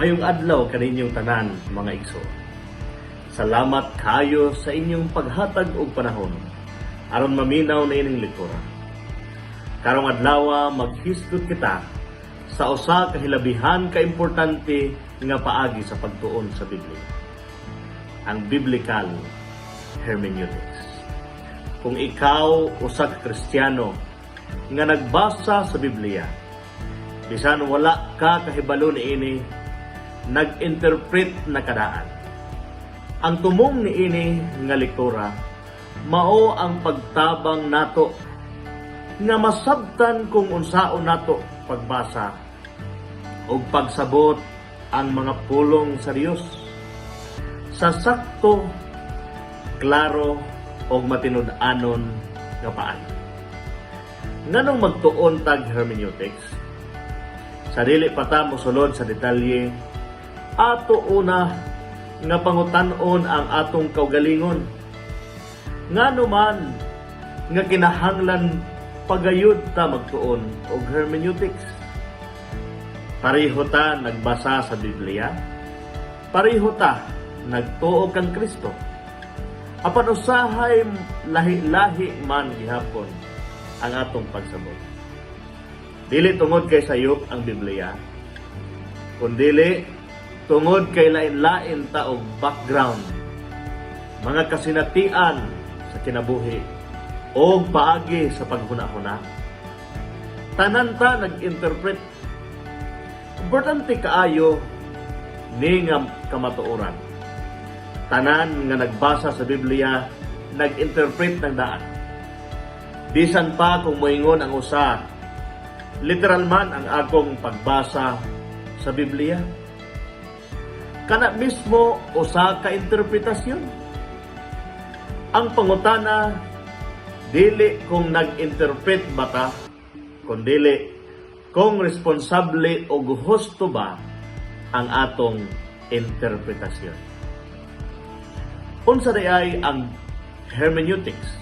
Mayong adlaw kaninyong tanan, mga igso. Salamat kayo sa inyong paghatag og panahon aron maminaw na ining lektura. Karong adlaw maghisgot kita sa usa ka hilabihan ka importante nga paagi sa pagtuon sa Biblia. Ang biblical hermeneutics. Kung ikaw usa ka Kristiyano nga nagbasa sa Biblia, bisan wala ka kahibalo niini, nag-interpret na kadaan. Ang tumong niini nga lektura mao ang pagtabang nato nga masabtan kung unsaon nato pagbasa o pagsabot ang mga pulong sa Dios sa sakto, klaro o matinud-anon nga paagi. Nganong magtuon tag hermeneutics? Sa dili pa ta mosulod sa detalye, ato una nga pangutan-on ang atong kaugalingon. Ngano man nga kinahanglan pagayud ta magtuon og hermeneutics. Pareho ta nagbasa sa Biblia, pareho ta nagtuo kang Kristo. Apan usahay lahi-lahi man gihapon ang atong pagsabot. Dili tungod kay sayop ang Biblia, kundili tungod kay lain-lain ta og background, mga kasinatian sa kinabuhi o paagi sa paghuna-huna. Tanan ta nag-interpret. Importante kaayo ni nga kamatuoran. Tanan nga nagbasa sa Biblia nag-interpret ng daan. Bisan pa kung moingon ang usa, literal man ang akong pagbasa sa Biblia. Kana mismo usa ka interpretasyon. Ang pangutana, dili kung nag-interpret ba ta, kundi kung responsable o gusto ba ang atong interpretasyon. Unsa ay ang hermeneutics?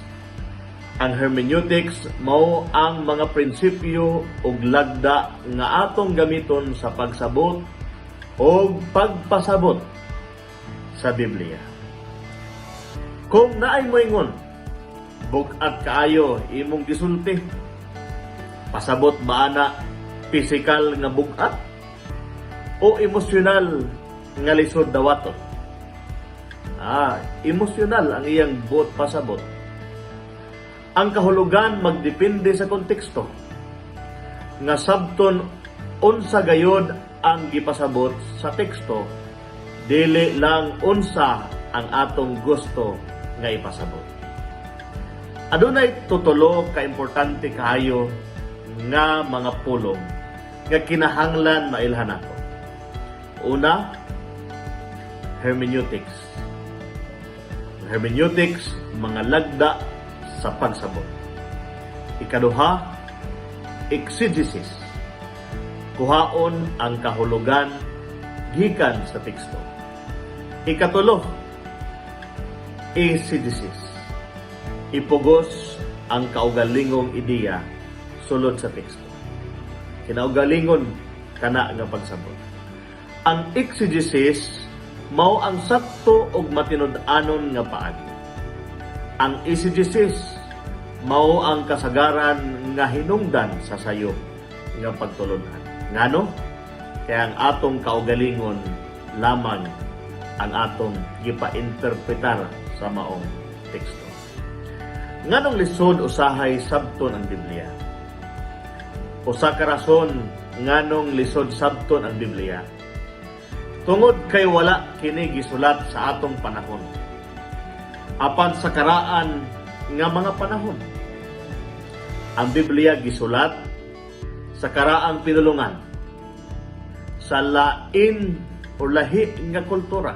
Ang hermeneutics mao ang mga prinsipyo ug lagda nga atong gamiton sa pagsabot o pagpasabot sa Biblia. Kung naay moingon, bugat kaayo imong gisulti, pasabot ba ana physical nga bugat o emosyonal nga lisod dawaton? Emosyonal ang iyang buot pasabot. Ang kahulugan magdepende sa konteksto. Nga sabton unsa gayod ang gipasabot sa teksto, dili lang unsa ang atong gusto nga ipasabot. Adunay tutulo ka importante kaayo nga mga pulong nga kinahanglan mailhan nato. Una, hermeneutics. Hermeneutics, mga lagda sa pagsabot. Ikaduha, exegesis. Kuhaon ang kahulugan gikan sa teksto. Ikatulo, eisegesis. Ipugos ang kaugalingong ideya sulod sa teksto. Kinaugalingon kana nga pagsabot. Ang exegesis mao ang sakto ug matinud-anon nga paagi. Ang eisegesis mao ang kasagaran nga hinungdan sa sayop nga pagtulunan. Ngano? Kaya ang atong kaugalingon lamang ang atong gipa-interpretar sa maong teksto. Nganong lisod usahay sabton ang Biblia? Usa ka rason nganong lisod sabton ang Biblia. Tungod kay wala kini gisulat sa atong panahon, apan sa karaan nga mga panahon. Ang Biblia gisulat sa karaang pinulungan, sa lain o lahi nga kultura,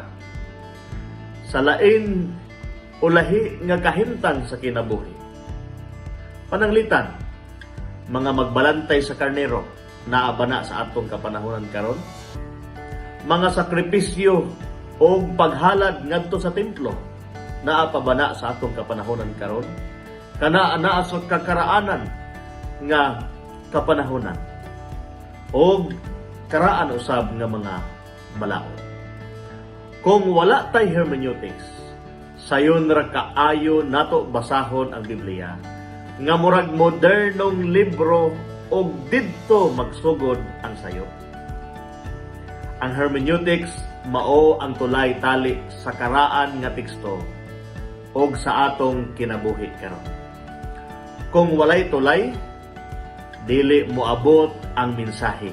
sa lain o lahi nga kahimtang sa kinabuhi. Pananglitan, mga magbalantay sa karnero naabana sa atong kapanahonan karon, mga sakripisyo o paghalad ngadto sa templo naapabana sa atong kapanahonan karon, kana anaa sa kakaraanan nga kapanahonan o karaan usab nga mga balaod. Kung wala tay hermeneutics, sayon ra kaayo nato basahon ang Biblia nga murag modernong libro og didto magsugod ang sayo. Ang hermeneutics mao ang tulay tali sa karaan nga teksto og sa atong kinabuhi karon. Kung walay tulay, dili moabot ang mensahe.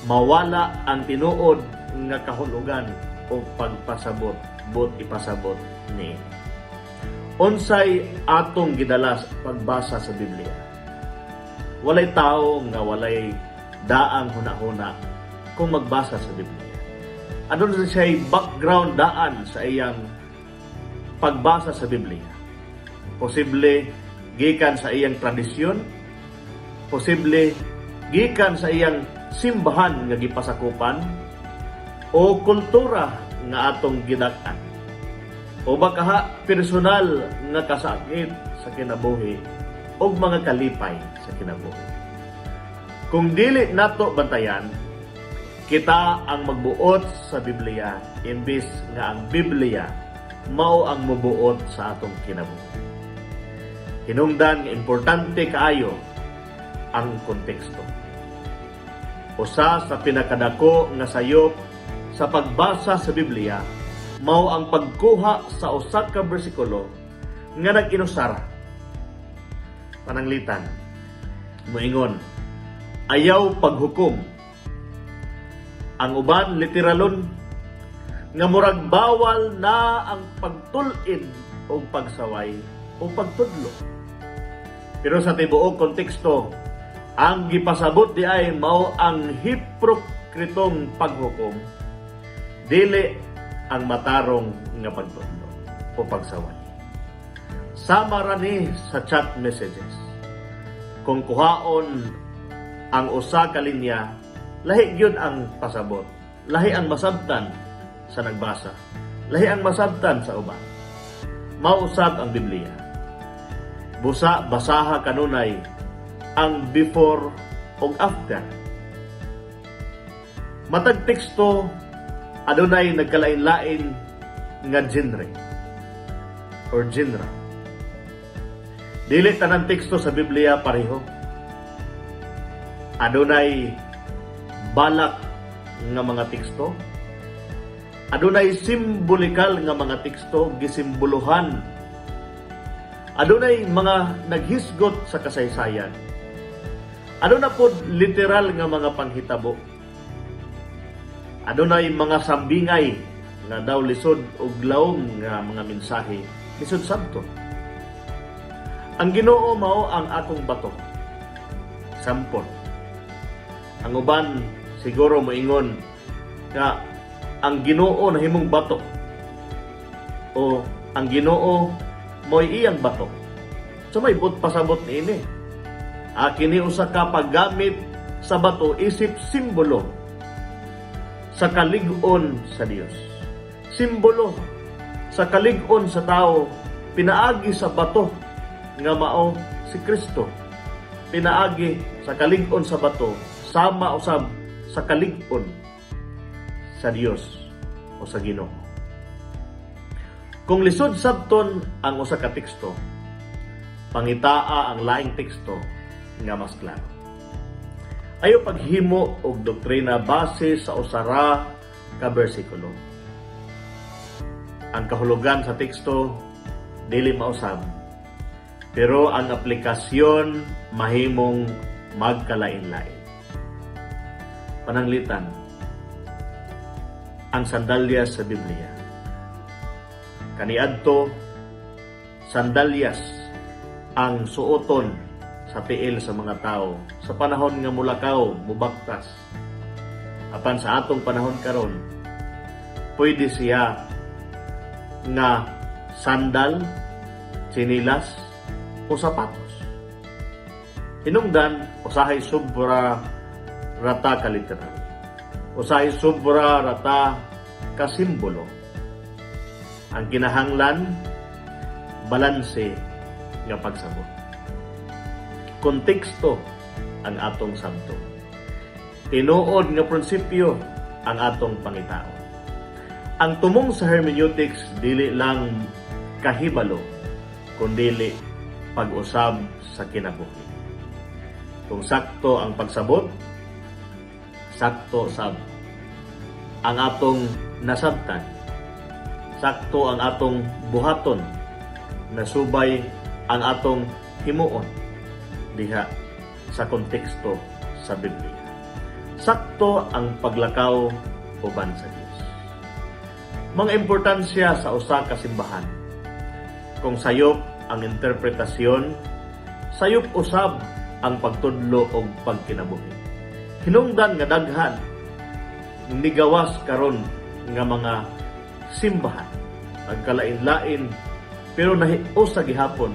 Mawala ang tinuod nga kahulugan o pagpasabot, but ipasabot ni. Unsay atong gidalas pagbasa sa Biblia? Walay tao nga walay daang huna-huna kung magbasa sa Biblia. Adun siya'y background daan sa iyang pagbasa sa Biblia. Posible gikan sa iyang tradisyon, posible gikan sa iyang simbahan nga gipasakupan, o kultura nga atong gidak-an, o baka personal nga kasakit sa kinabuhi o mga kalipay sa kinabuhi. Kung dili nato bantayan, kita ang magbuot sa Biblia imbis nga ang Biblia mao ang mubuot sa atong kinabuhi. Hinungdan nga importante kaayo ang konteksto. Usa sa pinakadako nga sayop sa pagbasa sa Biblia mao ang pagkuha sa usa ka bersikulo nga nag-inusara. Pananglitan, moingon, ayaw paghukom. Ang uban literalon nga murag bawal na ang pagtul-id o pagsaway o pagtudlo. Pero sa tibuok konteksto, ang gipasabot di ay mao ang hipokritong paghukom, dili ang matarong nga pagtudlo o pagsaway. Sama ra ni sa chat messages. Kung kuhaon ang usa ka linya, lahi gyud ang pasabot, lahi ang masabtan sa nagbasa, lahi ang masabtan sa uban. Mausab ang Biblia. Busa basaha kanunay ang before ug after. Matag teksto adunay nagkalain-lain nga genre or genre. Dili tanan teksto sa Biblia pareho. Adunay balak nga mga teksto. Adunay simbolikal nga mga teksto gisimbolohan. Adunay mga naghisgot sa kasaysayan. Aduna pod literal nga mga panghitabo. Adunay mga sambingay nga daw lisod og laom nga mga mensahe lisod sabto. Ang Ginoo mao ang atong bato. Sampol. Ang uban siguro moingon nga ang Ginoo nahimong bato o ang Ginoo mo'y iyang bato. So may but pasabot niini. Kini usa ka paggamit sa bato isip simbolo sa kalig-on sa Dios. Simbolo sa kalig-on sa tao pinaagi sa bato nga mao si Kristo. Pinaagi sa kalig-on sa bato sama usab sa kalig-on sa Dios o sa Ginoo. Kung lisod sabton ang usa ka teksto, pangitaa ang laing teksto nga mas klaro. Ayo paghimo og doktrina base sa usara ka bersikulo. Ang kahulugan sa teksto dili mausab, pero ang aplikasyon mahimong magkalain-lain. Pananglitan, ang sandalyas sa Biblia. Kaniadto, sandalyas ang suoton sa tiil sa mga tao sa panahon nga mulakaw, mubaktas. Apan sa atong panahon karon, pwede siya nga sandal, sinilas, o sapatos. Hinungdan, usahay sobra rata ka literal. Usahay sobra rata ka simbolo. Ang kinahanglan, balanse nga pagsabot. Konteksto ang atong sabto. tinuod nga prinsipyo ang atong pangitao. Ang tumong sa hermeneutics dili lang kahibalo, kundili pag-usab sa kinabuhi. Kung sakto ang pagsabot, sakto sab ang atong nasabtan, sakto ang atong buhaton, nasubay ang atong himuon diha sa konteksto sa Biblia. Sakto ang paglakaw uban sa Dios. Mga importansya sa usa ka simbahan. Kung sayop ang interpretasyon, sayop usab ang pagtudlo og pagkinabuhi. Hinungdan nga daghan ni gawas karon nga mga simbahan nagkalain-lain pero nahiusa gihapon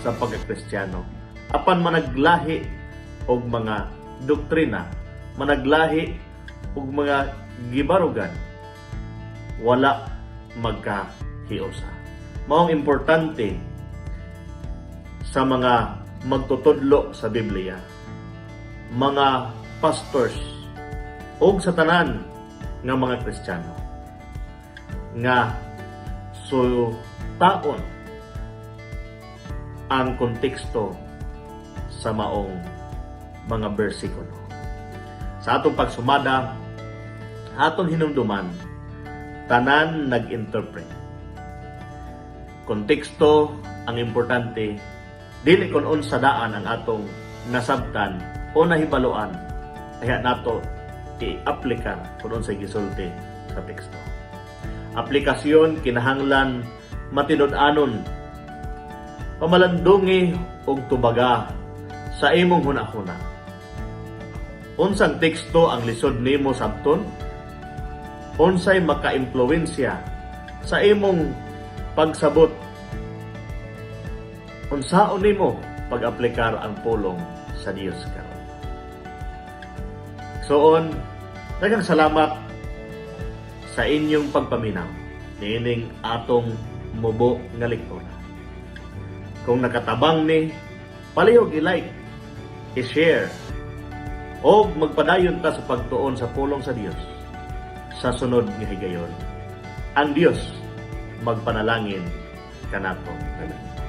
sa pagkakristyano apan managlahi og mga doktrina, managlahi og mga gibarugan, wala magkahiusa. Maong importante sa mga magtutudlo sa Biblia, mga pastors o sa tanan nga mga Kristiyano nga taon ang konteksto sa maong mga bersikulo. Sa atong pagsumada, atong hinumduman, tanan nag-interpret. Konteksto ang importante, dili kun unsa daan ang atong nasabtan o nahibaluan, kaya nato i-aplika kung unsay gisulti sa teksto. Aplikasyon kinahanglan matinud-anon, pamalandungi og tubaga sa imong hunahuna. Unsang teksto ang lisod nimo sabton? Unsay maka-impluwensya sa imong pagsabot? Unsaon nimo pag-aplikar ang pulong sa Dios karon? Soon, daghang salamat sa inyong pagpaminaw niining atong mubo nga lektura. Kung nakatabang ni, palihog i-like, i-share, o magpadayon ta sa pagtuon sa pulong sa Dios sa sunod nga higayon. Ang Dios magpanalangin kanato. Amen.